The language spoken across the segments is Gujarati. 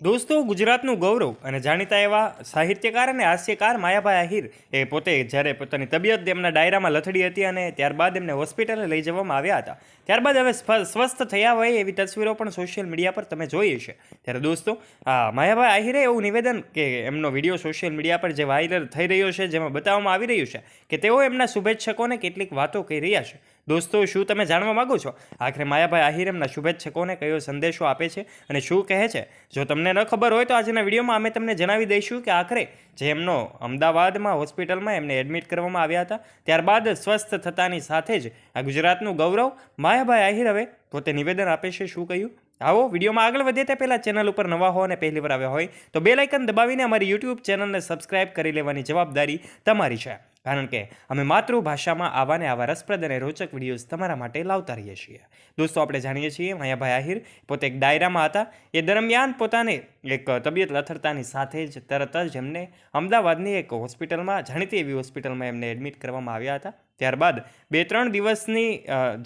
દોસ્તો, ગુજરાતનું ગૌરવ અને જાણીતા એવા સાહિત્યકાર અને હાસ્યકાર માયાભાઈ આહિર એ પોતે જ્યારે પોતાની તબિયત એમના ડાયરામાં લથડી હતી અને ત્યારબાદ એમને હોસ્પિટલે લઈ જવામાં આવ્યા હતા. ત્યારબાદ હવે સ્વસ્થ થયા હોય એવી તસવીરો પણ સોશિયલ મીડિયા પર તમે જોઈ હશે. ત્યારે દોસ્તો, માયાભાઈ આહિરે એવું નિવેદન કે એમનો વિડીયો સોશિયલ મીડિયા પર જે વાયરલ થઈ રહ્યો છે, જેમાં બતાવવામાં આવી રહ્યું છે કે તેઓ એમના શુભેચ્છકોને કેટલીક વાતો કહી રહ્યા છે. દોસ્તો, શું તમે જાણવા માગો છો આખરે માયાભાઈ આહિર એમના શુભેચ્છકોને કયો સંદેશો આપે છે અને શું કહે છે? જો તમને ન ખબર હોય તો આજના વિડીયોમાં અમે તમને જણાવી દઈશું કે આખરે જે એમનો અમદાવાદમાં હોસ્પિટલમાં એમને એડમિટ કરવામાં આવ્યા હતા, ત્યારબાદ સ્વસ્થ થતાની સાથે જ આ ગુજરાતનું ગૌરવ માયાભાઈ આહિર હવે પોતે નિવેદન આપે છે. શું કહ્યું? આવો વિડીયોમાં આગળ વધીએ તે પહેલાં ચેનલ ઉપર નવા હો અને પહેલી વાર આવ્યા હોય તો બેલ આઇકન દબાવીને અમારી યુટ્યુબ ચેનલને સબસ્ક્રાઇબ કરી લેવાની જવાબદારી તમારી છે, કારણ કે અમે માતૃભાષામાં આવા ને આવા રસપ્રદ અને રોચક વિડીયોઝ તમારા માટે લાવતા રહીએ છીએ. દોસ્તો, આપણે જાણીએ છીએ માયાભાઈ આહિર પોતે એક ડાયરામાં હતા. એ દરમિયાન પોતાને એક તબિયત લથડતાની સાથે જ તરત જ એમને અમદાવાદની એક હોસ્પિટલમાં, જાણીતી એવી હોસ્પિટલમાં એમને એડમિટ કરવામાં આવ્યા હતા. ત્યારબાદ 2-3 દિવસની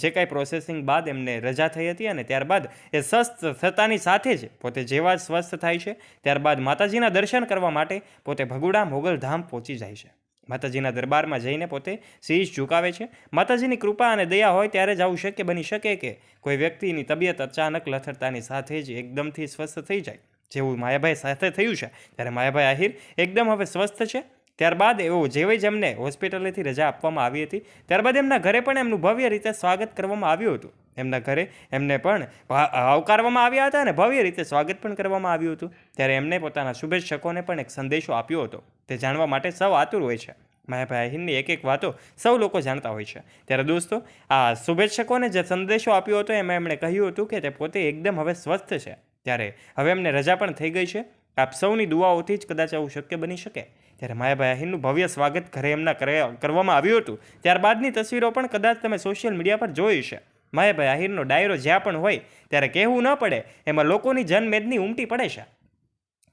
જે કાંઈ પ્રોસેસિંગ બાદ એમને રજા થઈ હતી અને ત્યારબાદ એ સ્વસ્થ થતાની સાથે જ પોતે જેવા જ સ્વસ્થ થાય છે, ત્યારબાદ માતાજીના દર્શન કરવા માટે પોતે ભગુડા મોગલધામ પહોંચી જાય છે. માતાજીના દરબારમાં જઈને પોતે શીશ ઝુકાવે છે. માતાજીની કૃપા અને દયા હોય ત્યારે જ આવું શક્ય બની શકે કે કોઈ વ્યક્તિની તબિયત અચાનક લથડતાની સાથે જ એકદમથી સ્વસ્થ થઈ જાય, જેવું માયાભાઈ સાથે થયું છે. ત્યારે માયાભાઈ આહિર એકદમ હવે સ્વસ્થ છે. ત્યારબાદ એવું જેવી જ એમને હોસ્પિટલેથી રજા આપવામાં આવી હતી, ત્યારબાદ એમના ઘરે પણ એમનું ભવ્ય રીતે સ્વાગત કરવામાં આવ્યું હતું. એમના ઘરે એમને પણ આવકારવામાં આવ્યા હતા અને ભવ્ય રીતે સ્વાગત પણ કરવામાં આવ્યું હતું. ત્યારે એમને પોતાના શુભેચ્છકોને પણ એક સંદેશો આપ્યો હતો. તે જાણવા માટે સૌ આતુર હોય છે. માયાભાઈ આહિરની એક એક વાતો સૌ લોકો જાણતા હોય છે. ત્યારે દોસ્તો, આ શુભેચ્છકોને જે સંદેશો આપ્યો હતો એમાં એમણે કહ્યું હતું કે તે પોતે એકદમ હવે સ્વસ્થ છે. ત્યારે હવે એમને રજા પણ થઈ ગઈ છે. આપ સૌની દુઆઓથી જ કદાચ આવું શક્ય બની શકે. ત્યારે માયાભાઈ આહિરનું ભવ્ય સ્વાગત ઘરે એમના કરવામાં આવ્યું હતું. ત્યારબાદની તસવીરો પણ કદાચ તમે સોશિયલ મીડિયા પર જોઈ છે. માયાભાઈ આહિરનો ડાયરો જ્યાં પણ હોય ત્યારે કહેવું ન પડે એમાં લોકોની જનમેદની ઉમટી પડે છે.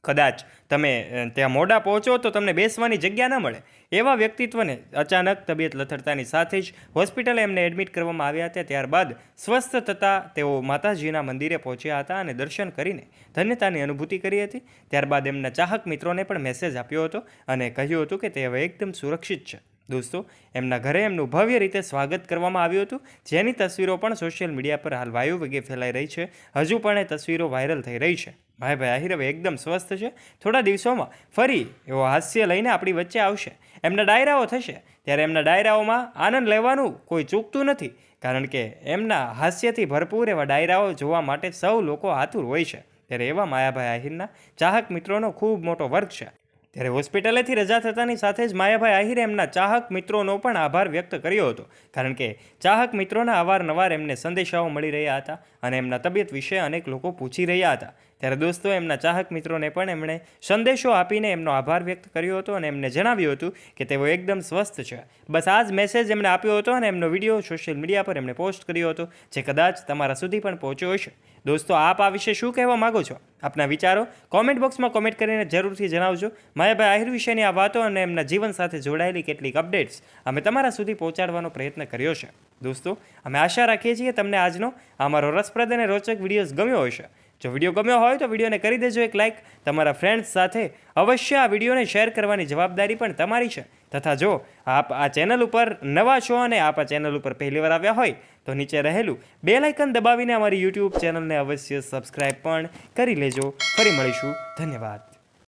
કદાચ તમે ત્યાં મોડા પહોંચો તો તમને બેસવાની જગ્યા ન મળે. એવા વ્યક્તિત્વને અચાનક તબિયત લથડતાની સાથે જ હોસ્પિટલે એમને એડમિટ કરવામાં આવ્યા હતા. ત્યારબાદ સ્વસ્થ થતાં તેઓ માતાજીના મંદિરે પહોંચ્યા હતા અને દર્શન કરીને ધન્યતાની અનુભૂતિ કરી હતી. ત્યારબાદ એમના ચાહક મિત્રોને પણ મેસેજ આપ્યો હતો અને કહ્યું હતું કે તે હવે એકદમ સુરક્ષિત છે. દોસ્તો, એમના ઘરે એમનું ભવ્ય રીતે સ્વાગત કરવામાં આવ્યું હતું, જેની તસવીરો પણ સોશિયલ મીડિયા પર હાલ વાયુ વેગે ફેલાઈ રહી છે. હજુ પણ એ તસવીરો વાયરલ થઈ રહી છે. માયાભાઈ આહિર હવે એકદમ સ્વસ્થ છે. થોડા દિવસોમાં ફરી એવો હાસ્ય લઈને આપણી વચ્ચે આવશે. એમના ડાયરાઓ થશે ત્યારે એમના ડાયરાઓમાં આનંદ લેવાનું કોઈ ચૂકતું નથી, કારણ કે એમના હાસ્યથી ભરપૂર એવા ડાયરાઓ જોવા માટે સૌ લોકો આતુર હોય છે. ત્યારે એવા માયાભાઈ આહિરના ચાહક મિત્રોનો ખૂબ મોટો વર્ગ છે. ત્યારે હોસ્પિટલેથી રજા થતાની સાથે જ માયાભાઈ આહિરે એમના ચાહક મિત્રોનો પણ આભાર વ્યક્ત કર્યો હતો, કારણ કે ચાહક મિત્રોના અવારનવાર એમને સંદેશાઓ મળી રહ્યા હતા અને એમના તબિયત વિશે અનેક લોકો પૂછી રહ્યા હતા. ત્યારે દોસ્તો, એમના ચાહક મિત્રોને પણ એમણે સંદેશો આપીને એમનો આભાર વ્યક્ત કર્યો હતો અને એમને જણાવ્યું હતું કે તેઓ એકદમ સ્વસ્થ છે. બસ આ જ મેસેજ એમણે આપ્યો હતો અને એમનો વિડીયો સોશિયલ મીડિયા પર એમણે પોસ્ટ કર્યો હતો, જે કદાચ તમારા સુધી પણ પહોંચ્યો હશે. દોસ્તો, આપ આ વિશે શું કહેવા માગો છો? આપના વિચારો કોમેન્ટ બોક્સમાં કોમેન્ટ કરીને જરૂરથી જણાવજો. માયાભાઈ આહિર વિશેની આ વાતો અને એમના જીવન સાથે જોડાયેલી કેટલીક અપડેટ્સ અમે તમારા સુધી પહોંચાડવાનો પ્રયત્ન કર્યો છે. દોસ્તો, અમે આશા રાખીએ છીએ તમને આજનો અમારો રસપ્રદ અને રોચક વિડીયોઝ ગમ્યો હશે. જો વિડીયો ગમ્યો હોય તો વિડીયોને કરી દેજો એક લાઇક. તમારા ફ્રેન્ડ્સ સાથે અવશ્ય આ વિડીયોને શેર કરવાની જવાબદારી પણ તમારી છે. તથા જો આપ આ ચેનલ ઉપર નવા છો અને આપ આ ચેનલ ઉપર પહેલીવાર આવ્યા હોય તો નીચે રહેલું બેલ આઇકન દબાવીને અમારી યુટ્યુબ ચેનલને અવશ્ય સબસ્ક્રાઈબ પણ કરી લેજો. ફરી મળીશું. ધન્યવાદ.